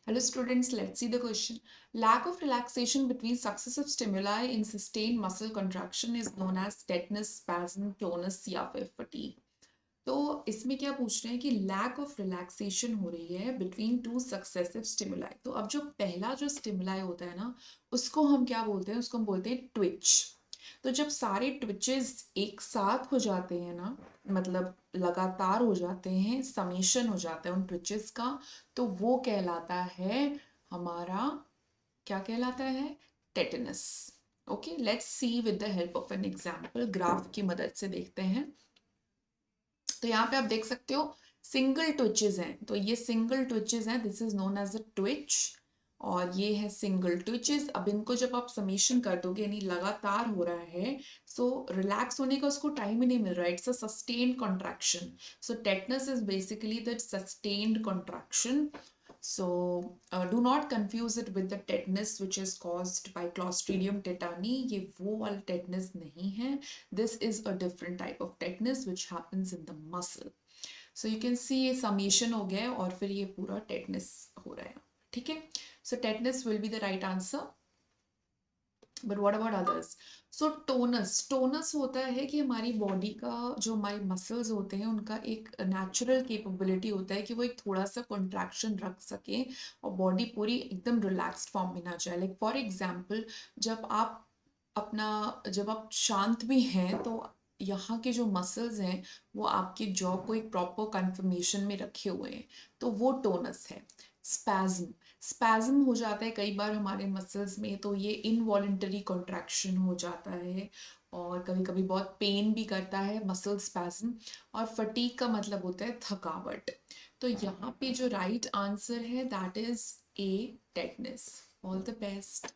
Hello students, let's see the question. Lack of relaxation between successive stimuli in sustained muscle contraction is known as tetanus, spasm, tonus या फिर fatigue. तो इसमें क्या पूछ रहे हैं कि लैक ऑफ रिलैक्सेशन हो रही है बिटवीन टू सक्सेसिव स्टिमुलाई। तो अब जो पहला जो स्टिमुलाई होता है ना, उसको हम क्या बोलते हैं? उसको हम बोलते हैं ट्विच। तो जब सारे ट्विचेस एक साथ हो जाते हैं ना, मतलब लगातार हो जाते हैं, समेशन हो जाता है उन ट्विचेस का, तो वो कहलाता है हमारा, क्या कहलाता है? Tetanus. Okay, let's see with the help of an example, graph की मदद से देखते हैं। तो यहाँ पे आप देख सकते हो सिंगल ट्विचेस हैं, तो ये सिंगल ट्विचेस हैं, this is known as a twitch. और ये है सिंगल ट्विचेस। अब इनको जब आप समेशन कर दोगे, यानी लगातार हो रहा है, सो रिलैक्स होने का उसको टाइम ही नहीं मिल रहा है, it's a sustained contraction. So tetanus is basically that sustained contraction. So, do not confuse it with the tetanus which is caused by Clostridium tetani. ये वो वाला tetanus नहीं है. This is a different type of tetanus which happens in the muscle. So you can see ये summation हो गया है और फिर ये पूरा tetanus हो रहा है. ठीक है? So tetanus will be the right answer. But what about others? So टोनस, टोनस होता है कि हमारी बॉडी का, जो हमारे मसल्स होते हैं, उनका एक नेचुरल कैपेबिलिटी होता है कि वो एक थोड़ा सा कॉन्ट्रैक्शन रख सके और बॉडी पूरी एकदम रिलैक्स्ड फॉर्म में ना जाए। लाइक फॉर एग्जांपल, जब आप अपना, जब आप शांत भी हैं, तो यहाँ के जो मसल्स हैं वो आपके जॉ को एक प्रॉपर कन्फर्मेशन में रखे हुए हैं, तो वो टोनस है। स्पैज्म, स्पैज्म हो जाता है कई बार हमारे मसल्स में, तो ये इनवॉलेंटरी कॉन्ट्रैक्शन हो जाता है और कभी कभी बहुत पेन भी करता है, मसल स्पैज्म। और फटीग का मतलब होता है थकावट। तो यहाँ पे जो राइट आंसर है that is a, tetanus. All the best.